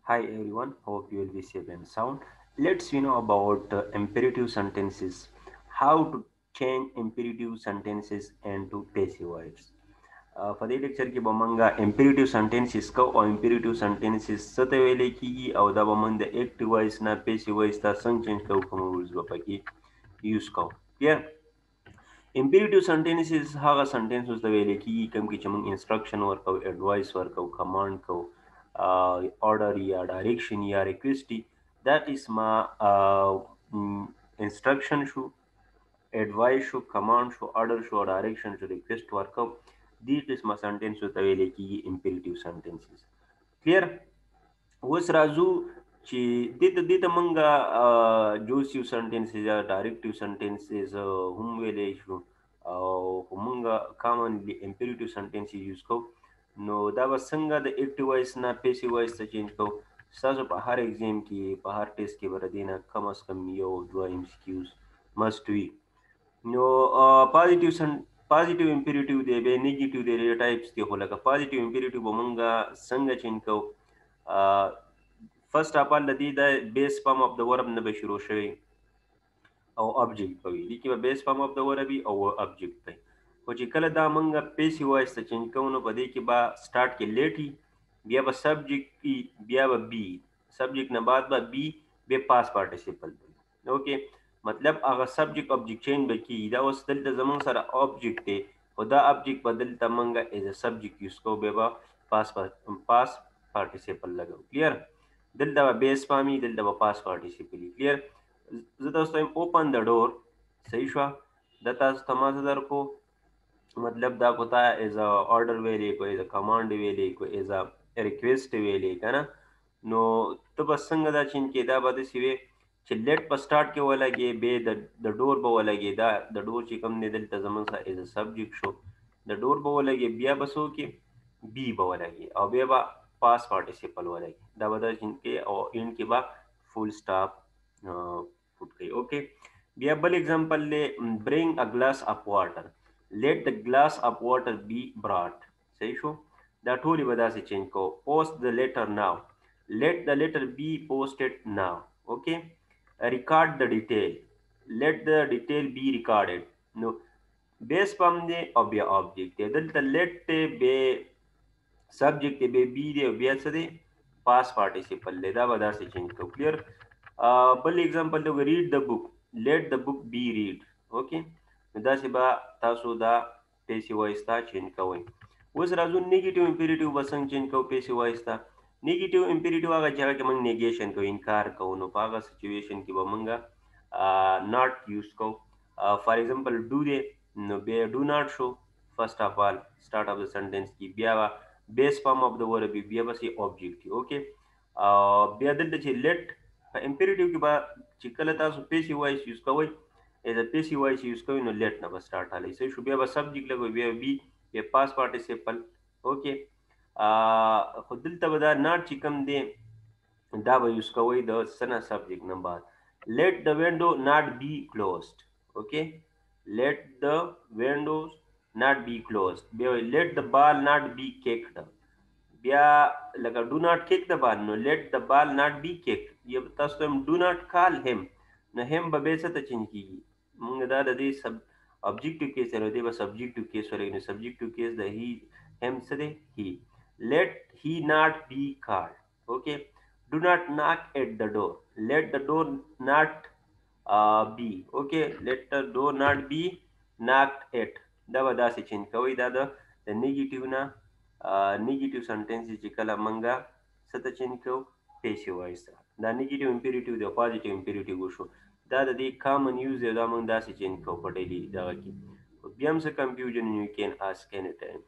Hi everyone, hope you will be safe and sound. Let's know about imperative sentences, how to change imperative sentences into passive voice. For the lecture ki bamanga imperative sentences ka or imperative sentences satawele ki au da bamanda active voice na passive voice ta sang change ka kuma rules ba paki use ka. Clear? Imperative sentences هغه sentences ته ویل کیږي کوم کې چې موږ instruction ورکو advice ورکو command کو order یا direction یا request دي that is ما instruction شو advice شو command شو order شو direction شو request ورکو دي قسمه sentences ته ویل کیږي imperative sentences clear اوس راځو چې د منګه جوسیو سنټنسز یا ډایرکټیو سنټنسز هم ویلې شو او همغه کامنلی امپیریټیو سنټنسز یوز کو نو دا به څنګه د اکټیو وایس نه پیسیو وایس ته چینج کو تاسو په هر ایگزام کې په هر ټیسټ کې ورته نه کم از کم یو دوه ایم سی کیوز مست وي نو پازیټیو امپیریټیو دی به نیگیټیو دی ټایپس دی خو لکه پازیټیو امپیریټیو به مونږه څنګه چینج کو فرست اف ال د دې د بیس فارم اف د ورب نه به شروع شوی او object به وي دي کې به بیس فارم اف د ورب او object دی خو چې کله دا مونږه پیسي وایس ته چینج کوو نو په دې کې به سٹارټ کې لیټي بیا به سبجیکټ بیا به بی سبجیکټ نه بعد به بی بیا پاس پارټیسیپل دی اوکې مطلب هغه سبجیکټ object چینج به کی دا اوس دلته زمون سره object دی خو دا object بدل ته مونږه ایز ا سبجیکټ یوز کوو بیا به پاس پارټیسیپل لګو کلیر دلته به بیس فارمي دلته به پاس پارټیسیپل کلیر زه تاسو ته اوپن د ډور صحیح شو د تاسو ته ما څه درکو مطلب دا کو تا ایز ا آرډر ویلې کو ایز ا کمانډ ویلې کو ایز ا ریکویسټ ویلې کنه نو ته بس څنګه دا چین کې دا به سی وی چې لیټ په سٹارټ کې ولګي به د ډور به ولګي دا د ډور چې کم نه دلته زمون سره ایز ا سبجیکټ شو د ډور به ولګي بیا بسو کې بی به ولګي او بیا به پاس پارټیسیپل ولګي دا به د چین کې او ان کې به فول سٹاپ پټ کړئ اوکې بیا بل اگزامپل له برینګ ا ګلاس اف واټر let the glass of water be brought صحیح شو دا ټولې به داسې چینج کو post the letter now let the letter be posted now okay record the detail let the detail be recorded نو بیس پم دی او بیا object دی دلته let دی به subject دی به be دی او بیا څه دی past participle دی دا به داسې چینج کو clear بل اگزامپل دی read the book let the book be read okay نو داسې به تاسو دا پیسي وایس ته چینج کوئ اوس راځو نیگیټیو امپیریټیو به څنګه چینج کوو پیسي وایس ته نیگیټیو امپیریټیو هغه چې هغه کې موږ نیګیشن کوو انکار کوو نو په هغه سچویشن کې به موږ ناٹ یوز کوو فار ایگزامپل ډو دی نو بیا ډو ناٹ شو فرست اف آل سٹارټ اف د سنټنس کې بیا بیس فارم اف د ورب بیا به سي اوبجیکټ اوکې بیا دلته چې لیټ په امپیریټیو کې به چې کله تاسو پیسي وایس یوز کوئ as a passive voice use کوي نو let نه به start حالی صحیح شو بیا به subject لګوي بیا be بیا past participle اوکې خو دلته به دا not چې کوم دی دا به یوز کوي د سنه subject نه بعد let the window not be closed okay let the windows not be closed بیا let the ball not be kicked بیا لکه do not kick the ball نو let the ball not be kicked یا تاسو ته do not call him نو هم به به څه ته چینج کیږي مونږ دا د دې سب objective case سره دی به subjective case سره نو subjective case د he هم څه دی he let he not be called okay do not knock at the door let the door not be okay let the door not be knocked at دا به داسې چینج کوي دا د نیگیټیو نه نیگیټیو سنټنس چې کله مونږه څه ته چینج کوو پیسیو وایس دا نیگیټیو امپیریټیو دی پازیټیو امپیریټیو وشو دا د دې کامن یوز دی دا موږ داسې چینج کوو په ډیلی دغه کې بیا هم څه کنفیوژن یو کین اسک اینی ټایم